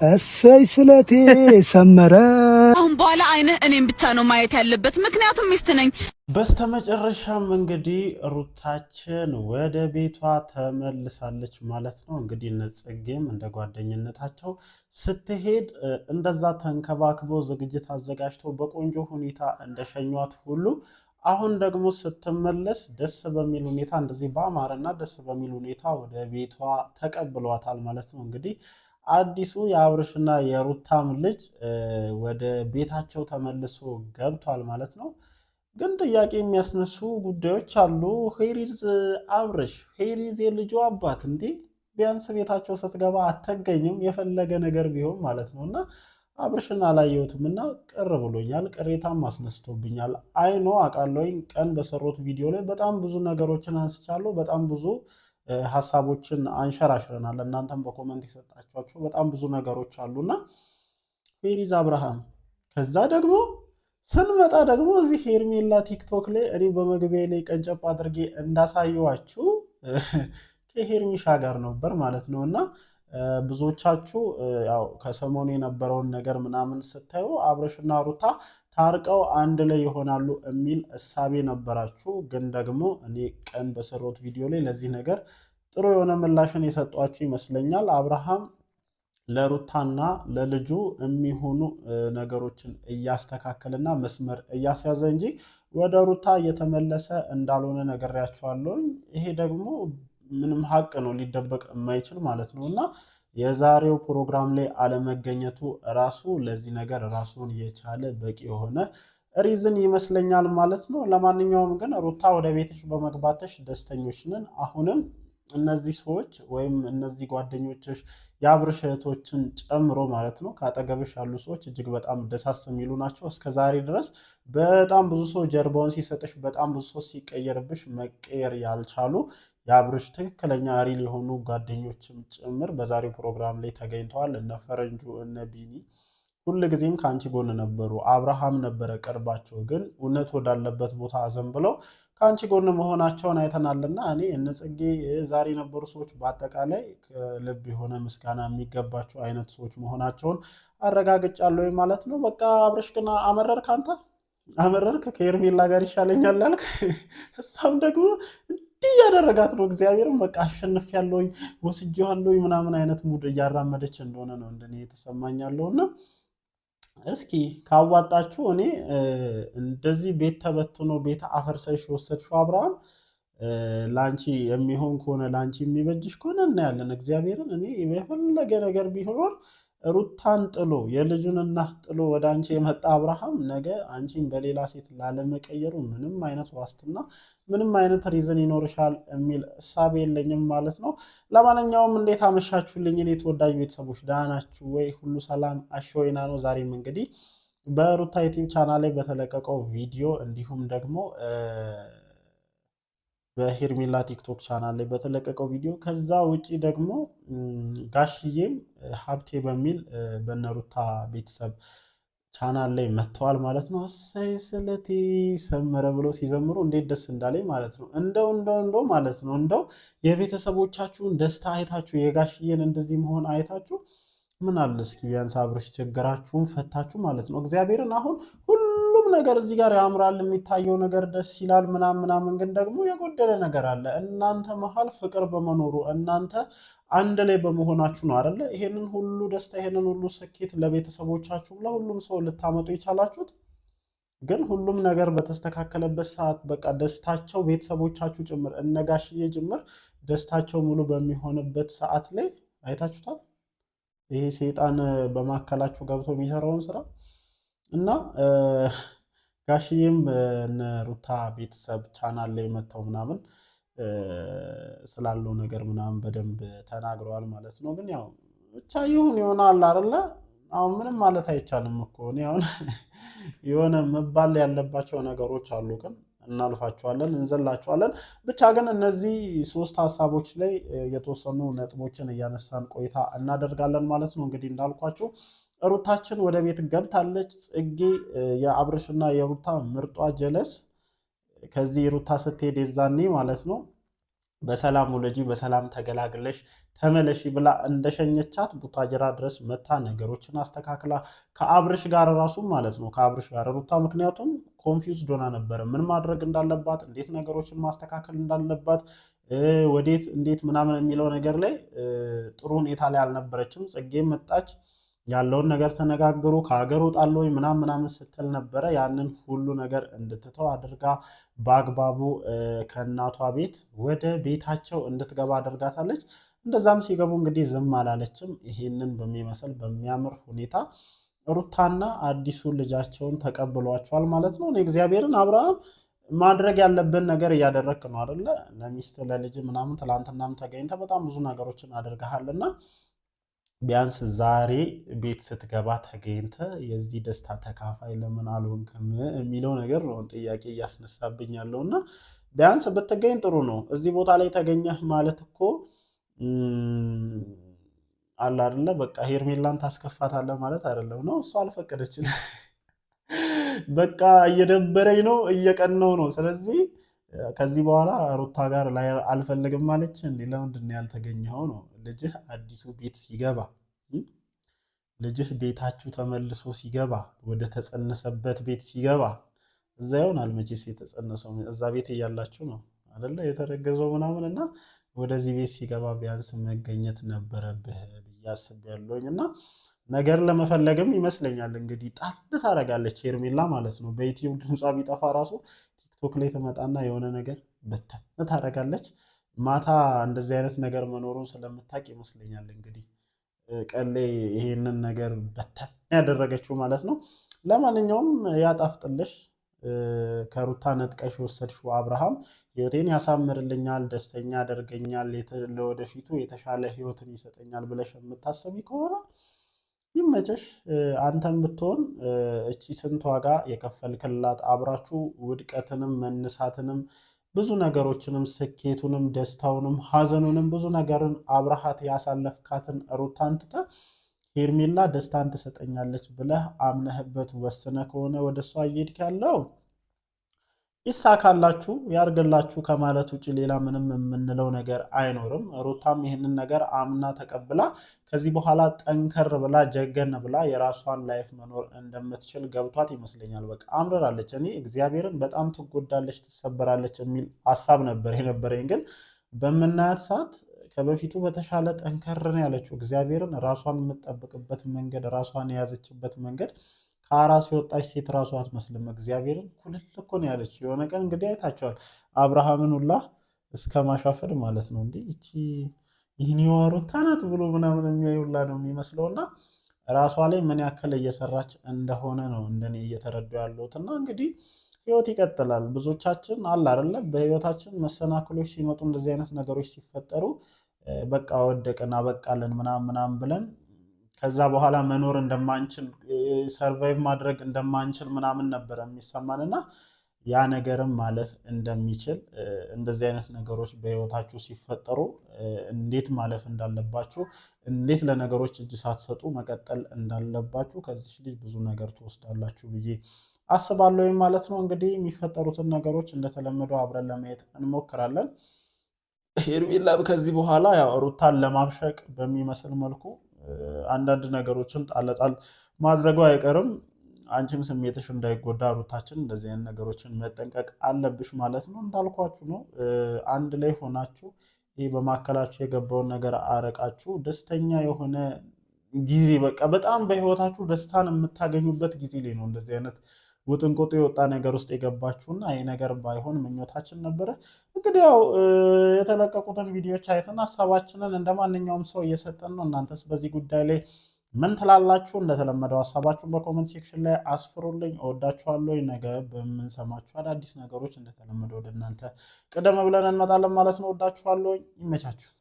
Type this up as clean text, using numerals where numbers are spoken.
እሰይ ስለቴ ሰመረ። አሁን በኋላ አይንህ እኔም ብቻ ነው ማየት ያለበት፣ ምክንያቱም ሚስት ነኝ። በስተመጨረሻም እንግዲህ ሩታችን ወደ ቤቷ ተመልሳለች ማለት ነው። እንግዲህ ነጽጌም እንደ ጓደኝነታቸው ስትሄድ እንደዛ ተንከባክበው ዝግጅት አዘጋጅተው በቆንጆ ሁኔታ እንደሸኟት ሁሉ አሁን ደግሞ ስትመለስ ደስ በሚል ሁኔታ እንደዚህ በአማረና ደስ በሚል ሁኔታ ወደ ቤቷ ተቀብሏታል ማለት ነው። እንግዲህ አዲሱ የአብርሽና የሩታም ልጅ ወደ ቤታቸው ተመልሶ ገብቷል ማለት ነው። ግን ጥያቄ የሚያስነሱ ጉዳዮች አሉ። ሄሪዝ አብርሽ፣ ሄሪዝ የልጁ አባት እንዴ! ቢያንስ ቤታቸው ስትገባ አተገኝም የፈለገ ነገር ቢሆን ማለት ነው። እና አብርሽን አላየሁትም እና ቅር ብሎኛል፣ ቅሬታም አስነስቶብኛል። አይኖ አውቃለሁኝ ቀን በሰሩት ቪዲዮ ላይ በጣም ብዙ ነገሮችን አንስቻለሁ። በጣም ብዙ ሀሳቦችን አንሸራሽረናል። እናንተም በኮመንት የሰጣችኋቸው በጣም ብዙ ነገሮች አሉና ሄሪዝ አብርሃም። ከዛ ደግሞ ስንመጣ ደግሞ እዚህ ሄርሜላ ቲክቶክ ላይ እኔ በመግቢያ ላይ ቀንጨብ አድርጌ እንዳሳየዋችሁ ከሄርሚሻ ጋር ነበር ማለት ነው። እና ብዙዎቻችሁ ያው ከሰሞኑ የነበረውን ነገር ምናምን ስታዩ አብርሽና ሩታ ታርቀው አንድ ላይ ይሆናሉ የሚል እሳቤ ነበራችሁ። ግን ደግሞ እኔ ቀን በሰሩት ቪዲዮ ላይ ለዚህ ነገር ጥሩ የሆነ ምላሽን የሰጧችሁ ይመስለኛል። አብርሃም ለሩታና ለልጁ የሚሆኑ ነገሮችን እያስተካከልና መስመር እያስያዘ እንጂ ወደ ሩታ እየተመለሰ እንዳልሆነ ነግሬያቸዋለሁ። ይሄ ደግሞ ምንም ሀቅ ነው፣ ሊደበቅ የማይችል ማለት ነው። እና የዛሬው ፕሮግራም ላይ አለመገኘቱ ራሱ ለዚህ ነገር ራሱን የቻለ በቂ የሆነ ሪዝን ይመስለኛል ማለት ነው። ለማንኛውም ግን ሩታ ወደ ቤትሽ በመግባትሽ ደስተኞች ነን። አሁንም እነዚህ ሰዎች ወይም እነዚህ ጓደኞችሽ የአብርሽ እህቶችን ጨምሮ ማለት ነው ከአጠገብሽ ያሉ ሰዎች እጅግ በጣም ደሳስ የሚሉ ናቸው። እስከ ዛሬ ድረስ በጣም ብዙ ሰው ጀርባውን ሲሰጥሽ፣ በጣም ብዙ ሰው ሲቀየርብሽ መቀየር ያልቻሉ የአብርሽ ትክክለኛ ሪል የሆኑ ጓደኞችም ጭምር በዛሬው ፕሮግራም ላይ ተገኝተዋል። እነ ፈረንጁ እነ ቢኒ ሁልጊዜም ከአንቺ ጎን ነበሩ። አብርሃም ነበረ ቅርባቸው፣ ግን እውነት ወዳለበት ቦታ አዘን ብለው ከአንቺ ጎን መሆናቸውን አይተናልና እኔ እነ ጽጌ ዛሬ የነበሩ ሰዎች በአጠቃላይ ልብ የሆነ ምስጋና የሚገባቸው አይነት ሰዎች መሆናቸውን አረጋግጫለሁ ማለት ነው። በቃ አብርሽ ግን አመረርክ፣ አንተ አመረርክ፣ ከሄርሜላ ጋር ይሻለኛል አልክ። እሷም ደግሞ እንዲህ እያደረጋት ነው። እግዚአብሔርም በቃ አሸንፊያለሁኝ ወስጄዋለሁኝ ምናምን አይነት ሙድ እያራመደች እንደሆነ ነው እንደኔ የተሰማኛለሁና እስኪ ካዋጣችሁ እኔ እንደዚህ ቤት ተበትኖ ቤት አፈርሰሽ የወሰድሽው አብርሃም ላንቺ የሚሆን ከሆነ ላንቺ የሚበጅሽ ከሆነ እናያለን። እግዚአብሔርን እኔ የፈለገ ነገር ቢሆን ሩታን ጥሎ የልጁን እናት ጥሎ ወደ አንቺ የመጣ አብርሃም ነገ አንቺን በሌላ ሴት ላለመቀየሩ ምንም አይነት ዋስትና ምንም አይነት ሪዝን ይኖርሻል የሚል እሳቤ የለኝም ማለት ነው። ለማንኛውም እንዴት አመሻችሁልኝ እኔ ተወዳጅ ቤተሰቦች፣ ደህና ናችሁ ወይ? ሁሉ ሰላም አሸወይና ነው። ዛሬም እንግዲህ በሩታ ዩቲዩብ ቻናል ላይ በተለቀቀው ቪዲዮ እንዲሁም ደግሞ በሄርሜላ ቲክቶክ ቻናል ላይ በተለቀቀው ቪዲዮ ከዛ ውጪ ደግሞ ጋሽዬም ሀብቴ በሚል በነሩታ ቤተሰብ ቻናል ላይ መጥተዋል ማለት ነው። እሰይ ስለቴ ሰመረ ብሎ ሲዘምሩ እንዴት ደስ እንዳለኝ ማለት ነው። እንደው ማለት ነው እንደው የቤተሰቦቻችሁን ደስታ አይታችሁ የጋሽዬን እንደዚህ መሆን አይታችሁ ምን አለ እስኪ ቢያንስ አብርሽ ችግራችሁን ፈታችሁ ማለት ነው። እግዚአብሔርን አሁን ሁሉም ነገር እዚህ ጋር ያምራል፣ የሚታየው ነገር ደስ ይላል ምናምን፣ ግን ደግሞ የጎደለ ነገር አለ። እናንተ መሀል ፍቅር በመኖሩ እናንተ አንድ ላይ በመሆናችሁ ነው አይደለ? ይሄንን ሁሉ ደስታ ይሄንን ሁሉ ስኬት ለቤተሰቦቻችሁ ለሁሉም ሰው ልታመጡ የቻላችሁት። ግን ሁሉም ነገር በተስተካከለበት ሰዓት በቃ ደስታቸው ቤተሰቦቻችሁ ጭምር እነጋሽዬ ጭምር ደስታቸው ሙሉ በሚሆንበት ሰዓት ላይ አይታችሁታል። ይሄ ሰይጣን በማከላችሁ ገብቶ የሚሰራውን ስራ እና ጋሽዬም እነ ሩታ ቤተሰብ ቻናል ላይ መጥተው ምናምን ስላለው ነገር ምናምን በደንብ ተናግረዋል ማለት ነው። ግን ያው ብቻ ይሁን ይሆናል አይደለ? አሁን ምንም ማለት አይቻልም እኮ እኔ አሁን የሆነ መባል ያለባቸው ነገሮች አሉ፣ ግን እናልፋቸዋለን፣ እንዘላቸዋለን። ብቻ ግን እነዚህ ሶስት ሀሳቦች ላይ የተወሰኑ ነጥቦችን እያነሳን ቆይታ እናደርጋለን ማለት ነው። እንግዲህ እንዳልኳቸው ሩታችን ወደ ቤት ገብታለች። ጽጌ የአብርሽና የሩታ ምርጧ ጀለስ ከዚህ ሩታ ስትሄድ የዛኔ ማለት ነው በሰላም ውለጂ በሰላም ተገላግለሽ ተመለሺ ብላ እንደሸኘቻት ቡታጅራ ድረስ መታ ነገሮችን አስተካክላ ከአብርሽ ጋር ራሱ ማለት ነው ከአብርሽ ጋር ሩታ ምክንያቱም ኮንፊውዝድ ሆና ነበረ ምን ማድረግ እንዳለባት እንዴት ነገሮችን ማስተካከል እንዳለባት ወዴት እንዴት ምናምን የሚለው ነገር ላይ ጥሩ ሁኔታ ላይ አልነበረችም። ጽጌም መጣች ያለውን ነገር ተነጋግሩ ከሀገር ወጣለሁ ምናምን ምናምን ስትል ነበረ። ያንን ሁሉ ነገር እንድትተው አድርጋ በአግባቡ ከእናቷ ቤት ወደ ቤታቸው እንድትገባ አድርጋታለች። እንደዛም ሲገቡ እንግዲህ ዝም አላለችም። ይሄንን በሚመስል በሚያምር ሁኔታ ሩታና አዲሱ ልጃቸውን ተቀብሏቸዋል ማለት ነው። እኔ እግዚአብሔርን አብርሃም ማድረግ ያለብን ነገር እያደረግክ ነው አይደለ? ለሚስት ለልጅ ምናምን ትላንትናም ተገኝተ በጣም ብዙ ነገሮችን አድርገሃልና ቢያንስ ዛሬ ቤት ስትገባ ተገኝተ የዚህ ደስታ ተካፋይ ለምን አልሆንክም የሚለው ነገር ነው ጥያቄ እያስነሳብኝ ያለው እና ቢያንስ ብትገኝ ጥሩ ነው። እዚህ ቦታ ላይ ተገኘህ ማለት እኮ አለ አይደለ? በቃ ሄርሜላን ታስከፋታለህ ማለት አይደለም ነው። እሷ አልፈቀደችም። በቃ እየደበረኝ ነው እየቀነው ነው። ስለዚህ ከዚህ በኋላ ሩታ ጋር ላይ አልፈልግም ማለች እንዲ ለምንድን ነው ያልተገኘኸው ነው? ልጅህ አዲሱ ቤት ሲገባ ልጅህ ቤታችሁ ተመልሶ ሲገባ ወደ ተጸነሰበት ቤት ሲገባ እዛ ይሆናል መቼስ የተጸነሰው እዛ ቤት እያላችሁ ነው አይደለ የተረገዘው ምናምን እና ወደዚህ ቤት ሲገባ ቢያንስ መገኘት ነበረብህ ብዬ አስቤያለሁኝ እና ነገር ለመፈለግም ይመስለኛል እንግዲህ ጣል ታደርጋለች ሄርሜላ ማለት ነው። በዩቲዩብ ድምጿ ቢጠፋ ራሱ ቲክቶክ ላይ ትመጣና የሆነ ነገር በተን ታደርጋለች። ማታ እንደዚህ አይነት ነገር መኖሩን ስለምታውቅ ይመስለኛል እንግዲህ ቀን ላይ ይሄንን ነገር በተን ያደረገችው ማለት ነው። ለማንኛውም ያጣፍጥልሽ። ከሩታ ነጥቀሽ የወሰድሽው አብርሃም ህይወቴን ያሳምርልኛል፣ ደስተኛ ያደርገኛል፣ ለወደፊቱ የተሻለ ህይወትን ይሰጠኛል ብለሽ የምታሰቢ ከሆነ ይመቸሽ። አንተም ብትሆን እቺ ስንት ዋጋ የከፈልክላት አብራችሁ ውድቀትንም መነሳትንም ብዙ ነገሮችንም ስኬቱንም ደስታውንም ሀዘኑንም ብዙ ነገርን አብረሃት ያሳለፍካትን ሩታን ትተህ ሄርሜላ ደስታን ትሰጠኛለች ብለህ አምነህበት ወስነ ከሆነ ወደ እሷ እየሄድክ ያለው ይሳካላችሁ ያርግላችሁ ከማለት ውጭ ሌላ ምንም የምንለው ነገር አይኖርም። ሩታም ይህንን ነገር አምና ተቀብላ ከዚህ በኋላ ጠንከር ብላ ጀገን ብላ የራሷን ላይፍ መኖር እንደምትችል ገብቷት ይመስለኛል። በቃ አምርራለች። እኔ እግዚአብሔርን በጣም ትጎዳለች፣ ትሰበራለች የሚል ሀሳብ ነበር የነበረኝ። ግን በምናያት ሰዓት ከበፊቱ በተሻለ ጠንከር ነው ያለችው። እግዚአብሔርን ራሷን የምትጠብቅበት መንገድ፣ ራሷን የያዘችበት መንገድ ከአራስ የወጣች ሴት ራሱ አትመስልም። እግዚአብሔርን ኩልል እኮ ነው ያለች። የሆነ ቀን እንግዲህ አይታቸዋል አብርሃምን ሁላ እስከ ማሻፈድ ማለት ነው። እንዲህ እቺ ይህን የዋሩታ ናት ብሎ ምናምን የሚያዩላ ነው የሚመስለውና ራሷ ላይ ምን ያክል እየሰራች እንደሆነ ነው እንደኔ እየተረዱ ያለሁት። እና እንግዲህ ህይወት ይቀጥላል። ብዙዎቻችን አለ አይደለ በህይወታችን መሰናክሎች ሲመጡ እንደዚህ አይነት ነገሮች ሲፈጠሩ በቃ ወደቅን አበቃለን ምናምን ብለን ከዛ በኋላ መኖር እንደማንችል ሰርቫይቭ ማድረግ እንደማንችል ምናምን ነበረ የሚሰማን እና ያ ነገርም ማለፍ እንደሚችል እንደዚህ አይነት ነገሮች በህይወታችሁ ሲፈጠሩ እንዴት ማለፍ እንዳለባችሁ እንዴት ለነገሮች እጅ ሳትሰጡ መቀጠል እንዳለባችሁ ከዚህ ልጅ ብዙ ነገር ትወስዳላችሁ ብዬ አስባለሁ ማለት ነው። እንግዲህ የሚፈጠሩትን ነገሮች እንደተለመደው አብረን ለማየት እንሞክራለን። ሄርሜላ ከዚህ በኋላ ያው ሩታን ለማብሸቅ በሚመስል መልኩ አንዳንድ ነገሮችን ጣለጣል ማድረጉ አይቀርም። አንቺም ስሜትሽ እንዳይጎዳ ሩታችን እንደዚህ አይነት ነገሮችን መጠንቀቅ አለብሽ ማለት ነው። እንዳልኳችሁ ነው። አንድ ላይ ሆናችሁ ይህ በማካከላችሁ የገባውን ነገር አረቃችሁ ደስተኛ የሆነ ጊዜ በቃ በጣም በህይወታችሁ ደስታን የምታገኙበት ጊዜ ላይ ነው እንደዚህ አይነት ውጥንቁጡ የወጣ ነገር ውስጥ የገባችሁና ይህ ነገር ባይሆን ምኞታችን ነበረ። እንግዲህ ያው የተለቀቁትን ቪዲዮዎች አይተን ሀሳባችንን እንደ ማንኛውም ሰው እየሰጠን ነው። እናንተስ በዚህ ጉዳይ ላይ ምን ትላላችሁ? እንደተለመደው ሀሳባችሁን በኮመንት ሴክሽን ላይ አስፍሩልኝ። እወዳችኋለሁ። ነገ በምንሰማችሁ አዳዲስ ነገሮች እንደተለመደው ወደ እናንተ ቅደም ብለን እንመጣለን ማለት ነው። እወዳችኋለሁ። ይመቻችሁ።